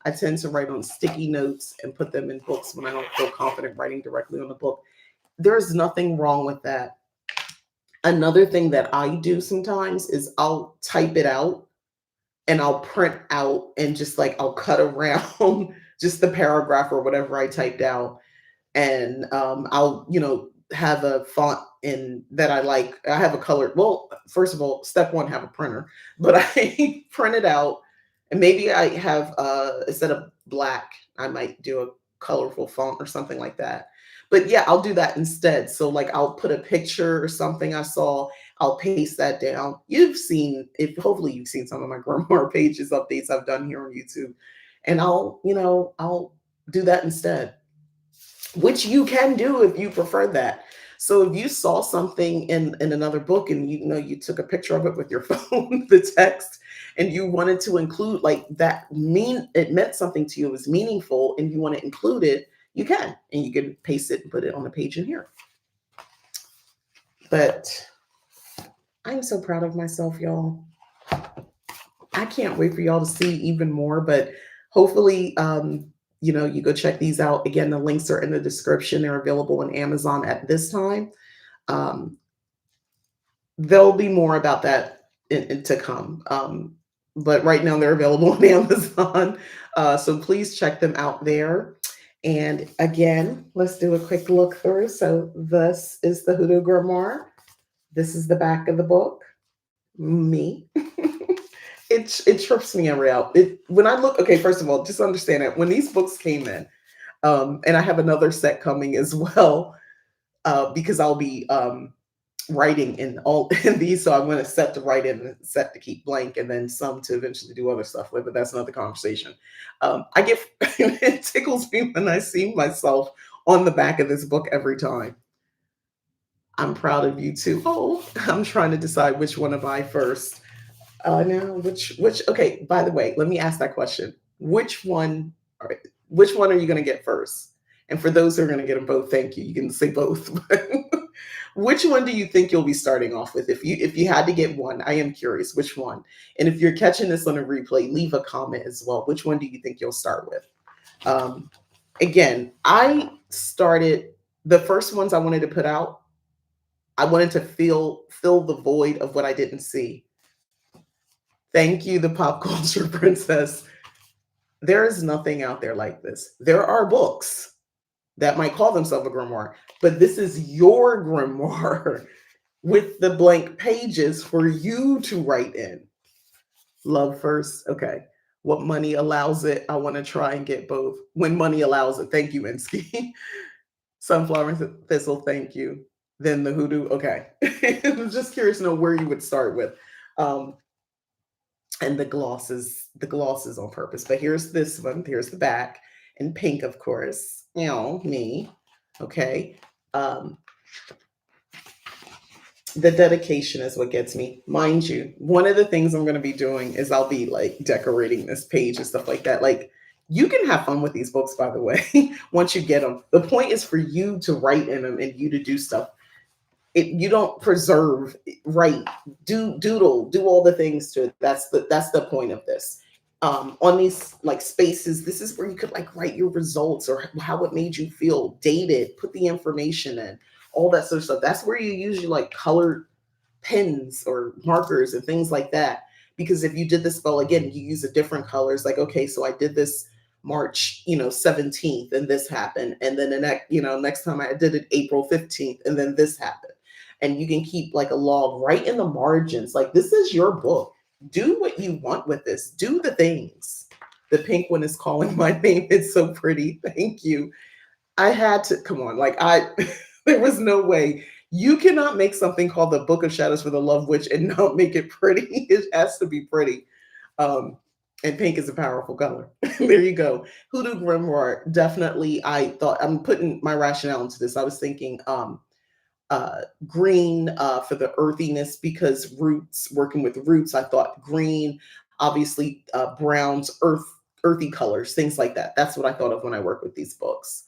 A: I tend to write on sticky notes and put them in books when I don't feel confident writing directly on the book. There's nothing wrong with that. Another thing that I do sometimes is I'll type it out and I'll print out and just like I'll cut around just the paragraph or whatever I typed out. And I'll, have a font in that I like. I have a colored, well, first of all, step one, have a printer, but I print it out. And maybe I have instead of black, I might do a colorful font or something like that. But yeah, I'll do that instead. So like I'll put a picture or something I saw, I'll paste that down. You've seen, if hopefully you've seen some of my grimoire pages updates I've done here on YouTube. And I'll do that instead, which you can do if you prefer that. So if you saw something in another book and you took a picture of it with your phone, the text, and you wanted to include like that, it meant something to you, it was meaningful, and you want to include it, you can, and you can paste it and put it on the page in here. But I'm so proud of myself, y'all. I can't wait for y'all to see even more, but hopefully, you go check these out. Again, the links are in the description. They're available on Amazon at this time. There'll be more about that to come. But right now they're available on Amazon. So please check them out there. And again, let's do a quick look through. So this is the Hoodoo Grimoire. This is the back of the book. Me. It trips me every out. When I look, okay, first of all, just understand that when these books came in, and I have another set coming as well, because I'll be writing in all in these, so I'm going to set to write in, set to keep blank, and then some to eventually do other stuff with. But that's another conversation. I get it tickles me when I see myself on the back of this book every time. I'm proud of you too. Oh, I'm trying to decide which one to buy first. Now which okay, by the way, let me ask that question. Which one are you going to get first? And for those who are going to get them both, thank you. You can say both. But which one do you think you'll be starting off with? If you had to get one, I am curious which one. And if you're catching this on a replay, leave a comment as well. Which one do you think you'll start with? Again, I started the first ones I wanted to put out. I wanted to fill the void of what I didn't see. Thank you, the pop culture princess. There is nothing out there like this. There are books that might call themselves a grimoire, but this is your grimoire with the blank pages for you to write in. Love first. Okay. What money allows it? I want to try and get both. When money allows it. Thank you, Minsky. Sunflower thistle. Thank you. Then the hoodoo. Okay. I'm just curious to know where you would start with. And the glosses on purpose. But here's this one. Here's the back. And pink, of course. You know, me. Okay. The dedication is what gets me. Mind you, one of the things I'm going to be doing is I'll be like decorating this page and stuff like that. Like, you can have fun with these books, by the way, once you get them. The point is for you to write in them and you to do stuff. You don't preserve, write, doodle, do all the things to it. That's the point of this. On these like spaces, this is where you could like write your results or how it made you feel, date it, put the information in, all that sort of stuff. That's where you usually like colored pens or markers and things like that. Because if you did the spell again, you use a different colors. Like, okay, so I did this March, 17th, and this happened. And then the next time I did it April 15th, and then this happened. And you can keep like a log right in the margins. Like, this is your book. Do what you want with this. Do the things. The pink one is calling my name. It's so pretty. Thank you. I had to, come on, like there was no way. You cannot make something called the Book of Shadows for the Love Witch and not make it pretty. It has to be pretty. And pink is a powerful color. There you go. Hoodoo Grimoire, definitely. I thought, I'm putting my rationale into this. I was thinking green for the earthiness, because roots, working with roots, I thought green, obviously browns, earthy colors, things like that. That's what I thought of when I work with these books.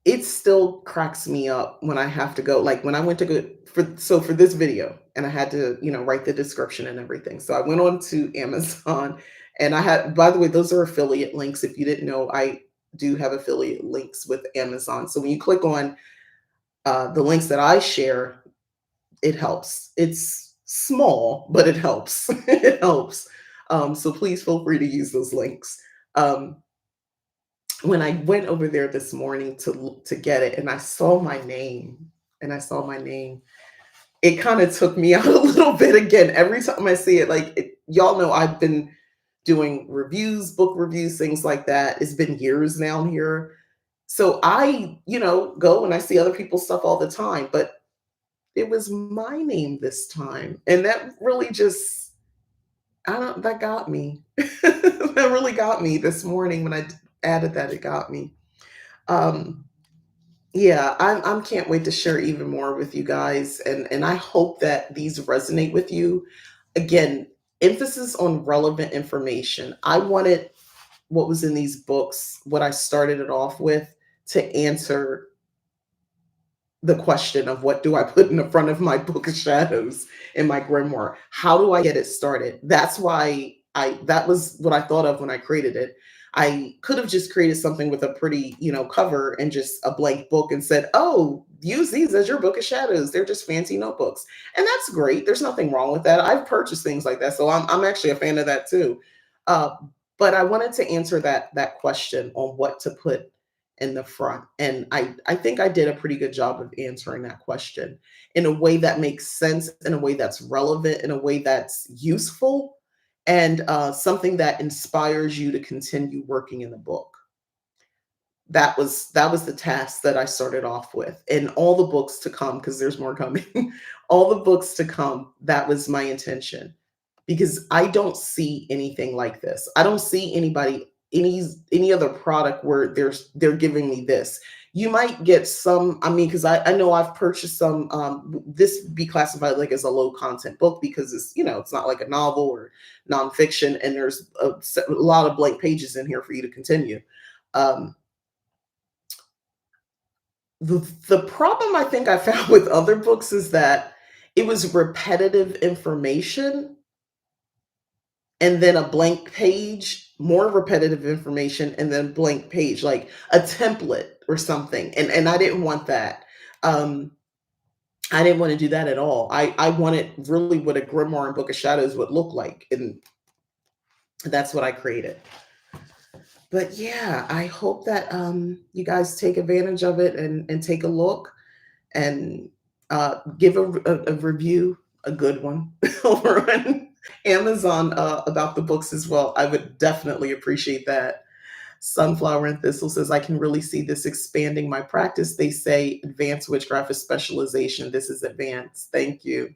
A: It still cracks me up when I have to go, like when I went to go for this video and I had to, write the description and everything. So I went on to Amazon and I had, by the way, those are affiliate links. If you didn't know, I do have affiliate links with Amazon. So when you click on the links that I share, it helps. It's small, but it helps. It helps. So please feel free to use those links. When I went over there this morning to get it and I saw my name, it kind of took me out a little bit again. Every time I see it, like y'all know I've been doing reviews, book reviews, things like that. It's been years now here. So I, go and I see other people's stuff all the time, but it was my name this time. And that really just, that got me. That really got me this morning when I added that. It got me. Yeah, I'm can't wait to share even more with you guys, and I hope that these resonate with you. Again, emphasis on relevant information. I wanted what was in these books, what I started it off with, to answer the question of what do I put in the front of my Book of Shadows in my grimoire? How do I get it started? That's why that was what I thought of when I created it. I could have just created something with a pretty, cover and just a blank book and said, oh, use these as your Book of Shadows. They're just fancy notebooks. And that's great. There's nothing wrong with that. I've purchased things like that. So I'm actually a fan of that too. But I wanted to answer that question on what to put in the front. And I think I did a pretty good job of answering that question in a way that makes sense, in a way that's relevant, in a way that's useful, and something that inspires you to continue working in the book. That was the task that I started off with. And all the books to come, because there's more coming, all the books to come, that was my intention. Because I don't see anything like this. I don't see any other product where they're giving me this. You might get some, I mean, because I know I've purchased some, this would be classified like as a low content book because it's, it's not like a novel or nonfiction, and there's a lot of blank pages in here for you to continue. Um, the problem I think I found with other books is that it was repetitive information and then a blank page, more repetitive information, and then blank page, like a template or something. And I didn't want that. Um, I didn't want to do that at all. I wanted really what a grimoire and Book of Shadows would look like, and that's what I created. But yeah, I hope that you guys take advantage of it and take a look and give a review, a good one, over on Amazon about the books as well. I would definitely appreciate that. Sunflower and Thistle says, I can really see this expanding my practice. They say advanced witchcraft is specialization. This is advanced. Thank you.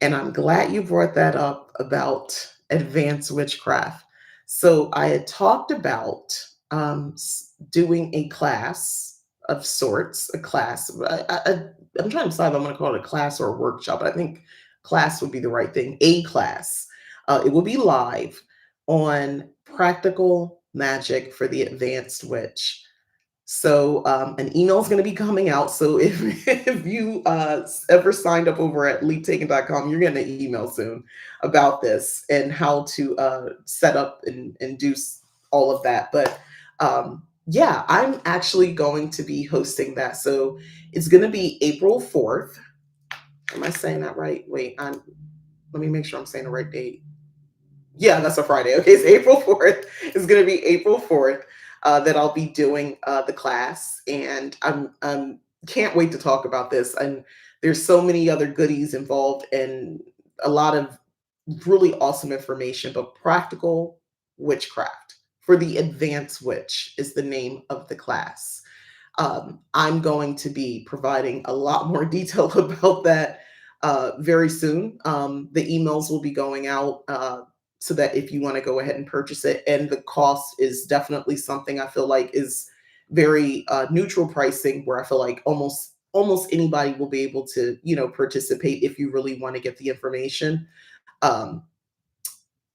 A: And I'm glad you brought that up about advanced witchcraft. So I had talked about doing a class of sorts, a class. I'm trying to decide if I'm going to call it a class or a workshop, but I think class would be the right thing. A class. It will be live on practical magic for the advanced witch. So an email is going to be coming out. So if you ever signed up over at leaptaken.com, you're getting an email soon about this and how to set up and do all of that. But yeah, I'm actually going to be hosting that. So it's going to be April 4th. Am I saying that right? Wait, let me make sure I'm saying the right date. Yeah, that's a Friday. Okay, it's April 4th. It's going to be April 4th that I'll be doing the class. And I'm can't wait to talk about this. And there's so many other goodies involved and a lot of really awesome information, but practical witchcraft for the advanced witch is the name of the class. I'm going to be providing a lot more detail about that very soon. The emails will be going out so that if you want to go ahead and purchase it, and the cost is definitely something I feel like is very neutral pricing, where I feel like almost anybody will be able to participate if you really want to get the information. Um,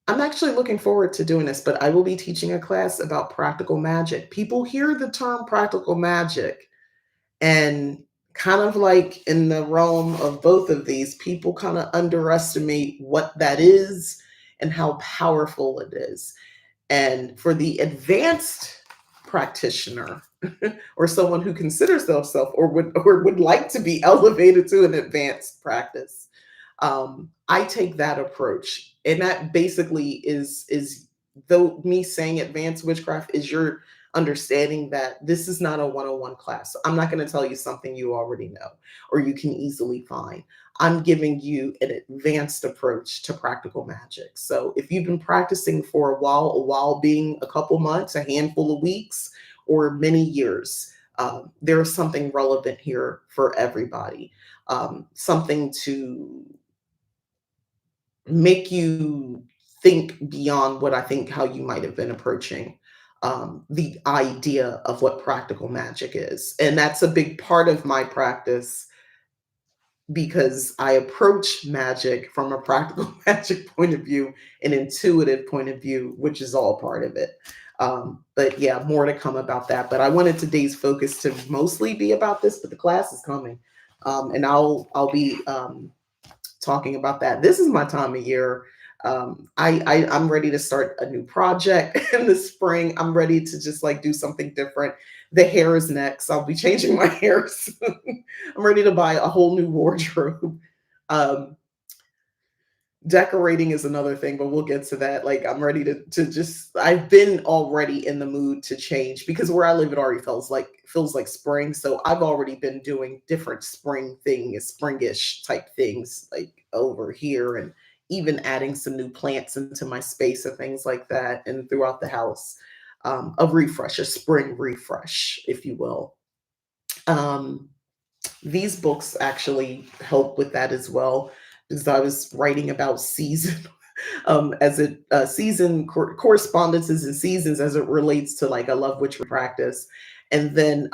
A: I'm actually looking forward to doing this, but I will be teaching a class about practical magic. People hear the term practical magic and kind of like in the realm of both of these, people kind of underestimate what that is and how powerful it is. And for the advanced practitioner or someone who considers themselves or would like to be elevated to an advanced practice, I take that approach. And that basically is though me saying advanced witchcraft is your understanding that this is not a 101 class. So I'm not going to tell you something you already know or you can easily find. I'm giving you an advanced approach to practical magic. So if you've been practicing for a while being a couple months, a handful of weeks, or many years, there's something relevant here for everybody. Something to make you think beyond what I think how you might have been approaching the idea of what practical magic is. And that's a big part of my practice because I approach magic from a practical magic point of view, an intuitive point of view, which is all part of it. But yeah, more to come about that. But I wanted today's focus to mostly be about this, but the class is coming. And I'll be talking about that. This is my time of year. I'm ready to start a new project in the spring. I'm ready to just like do something different. The hair is next. I'll be changing my hair soon. I'm ready to buy a whole new wardrobe. Um, Decorating is another thing, but we'll get to that. Like I'm ready to just I've been already in the mood to change because where I live it already feels like spring. So I've already been doing different springish type things like over here and even adding some new plants into my space and things like that and throughout the house. A refresh, a spring refresh, if you will. Um, these books actually help with that as well because I was writing about season as it season correspondences and seasons as it relates to like a love witch practice. And then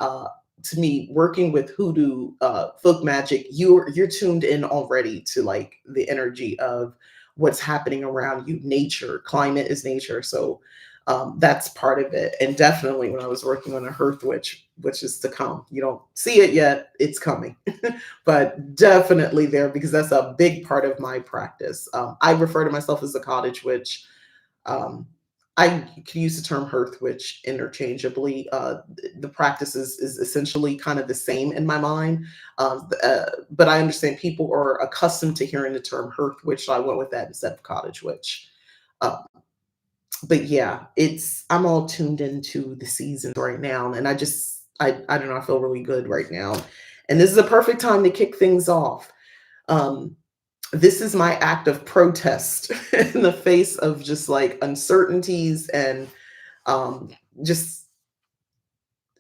A: to me, working with hoodoo folk magic, you're tuned in already to like the energy of what's happening around you. Nature, climate is nature. So that's part of it. And definitely when I was working on a hearth witch, which is to come, you don't see it yet, it's coming, but definitely there because that's a big part of my practice. I refer to myself as a cottage witch. um, I could use the term hearth witch interchangeably. The practice is essentially kind of the same in my mind, but I understand people are accustomed to hearing the term hearth witch, so I went with that instead of cottage witch. Uh, but yeah, it's I'm all tuned into the seasons right now, and I don't know, I feel really good right now, and this is a perfect time to kick things off. Um, this is my act of protest in the face of just like uncertainties and um, just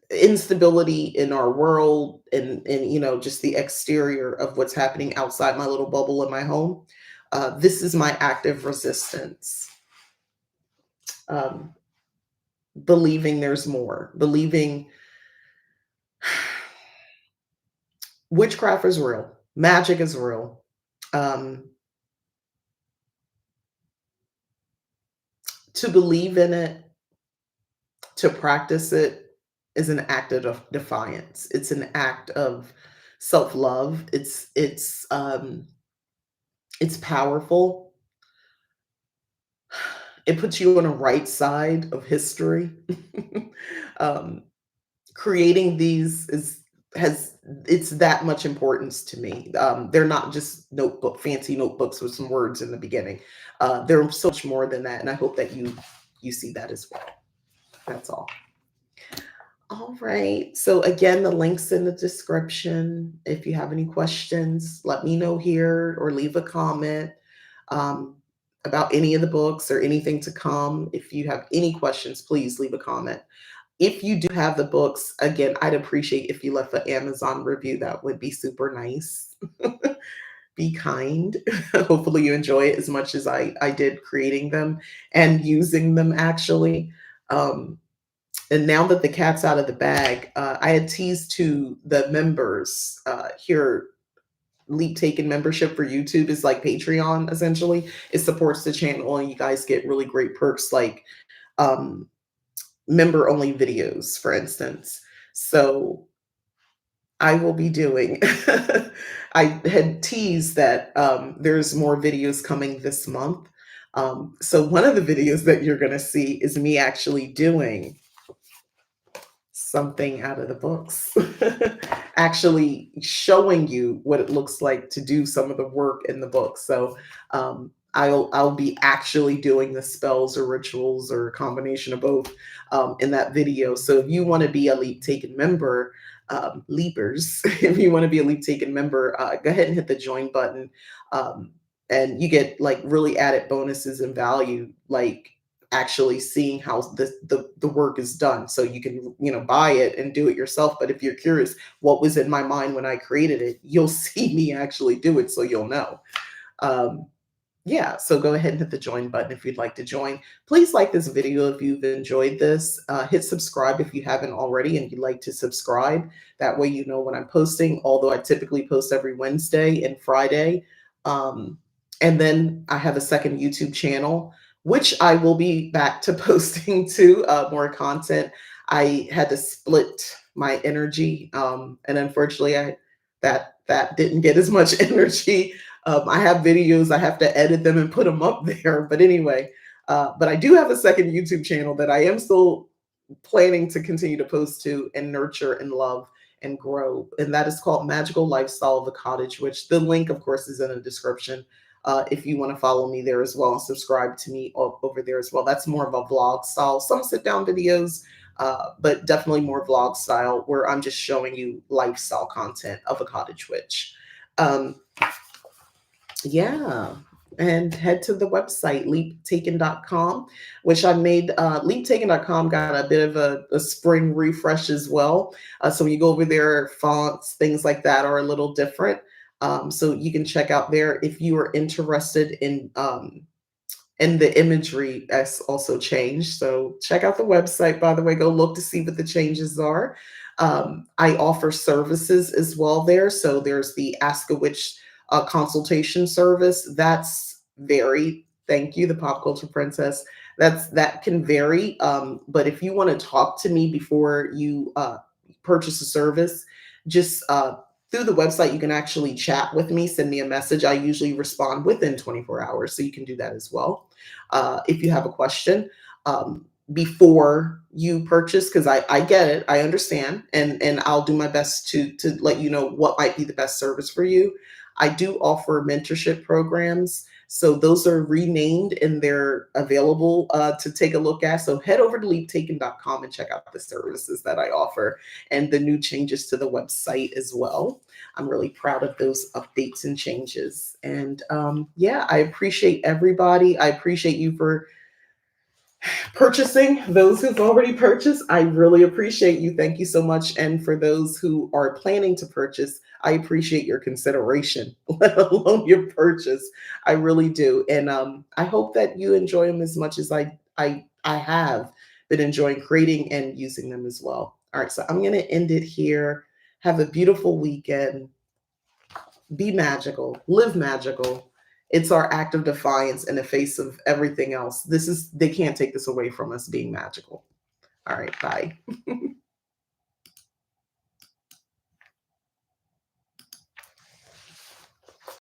A: instability in our world and just the exterior of what's happening outside my little bubble in my home. This is my act of resistance. Um, believing there's more, believing witchcraft is real, magic is real. Um, to believe in it, to practice it is an act of defiance. It's an act of self-love. It's powerful. It puts you on the right side of history. um, creating these is has it's that much importance to me. They're not just fancy notebooks with some words in the beginning. They're so much more than that, and I hope that you see that as well. That's all. All right. So again, the link's in the description. If you have any questions, let me know here or leave a comment um, about any of the books or anything to come. If you have any questions, please leave a comment. If you do have the books, again, I'd appreciate if you left an Amazon review. That would be super nice. Be kind. Hopefully you enjoy it as much as I did creating them and using them actually. Um, and now that the cat's out of the bag, I had teased to the members here. Leap Taken membership for YouTube is like Patreon essentially. It supports the channel, and you guys get really great perks like um, member only videos, for instance. So I will be doing. I had teased that there's more videos coming this month. So one of the videos that you're going to see is me actually doing something out of the books. Actually showing you what it looks like to do some of the work in the book. So I'll be actually doing the spells or rituals or a combination of both in that video. So if you want to be a Leap Taken member, leapers, if you want to be a Leap Taken member, go ahead and hit the join button. Um, and you get like really added bonuses and value, like actually seeing how the work is done, so you can buy it and do it yourself. But if you're curious what was in my mind when I created it, you'll see me actually do it, so you'll know. um, yeah, so go ahead and hit the join button if you'd like to join. Please like this video if you've enjoyed this. Hit subscribe if you haven't already and you'd like to subscribe. That way you know when I'm posting, although I typically post every Wednesday and Friday. Um, and then I have a second YouTube channel, which I will be back to posting to more content. I had to split my energy, and unfortunately, that didn't get as much energy. I have videos, I have to edit them and put them up there. But anyway, but I do have a second YouTube channel that I am still planning to continue to post to and nurture and love and grow. And that is called Magical Lifestyle of the Cottage Witch. The link, of course, is in the description. If you want to follow me there as well and subscribe to me over there as well. That's more of a vlog style, some sit down videos, but definitely more vlog style where I'm just showing you lifestyle content of a cottage witch. Um, yeah. And head to the website, leaptaken.com, which I made. Leaptaken.com got a bit of a spring refresh as well. So when you go over there, fonts, things like that are a little different. So you can check out there if you are interested And the imagery has also changed. So check out the website, by the way. Go look to see what the changes are. I offer services as well there. So there's the Ask a Witch consultation service. That's very, thank you, the pop culture princess. That can vary. But if you want to talk to me before you purchase a service, just through the website, you can actually chat with me, send me a message. I usually respond within 24 hours. So you can do that as well. If you have a question before you purchase, because I get it, I understand, and I'll do my best to let you know what might be the best service for you. I do offer mentorship programs. So those are renamed and they're available to take a look at. So head over to leaptaken.com and check out the services that I offer and the new changes to the website as well. I'm really proud of those updates and changes. And yeah, I appreciate everybody. I appreciate you for purchasing. Those who've already purchased, I really appreciate you. Thank you so much. And for those who are planning to purchase, I appreciate your consideration, let alone your purchase. I really do. And I hope that you enjoy them as much as I have been enjoying creating and using them as well. All right, so I'm going to end it here. Have a beautiful weekend. Be magical, live magical. It's our act of defiance in the face of everything else. They can't take this away from us being magical. All right, bye.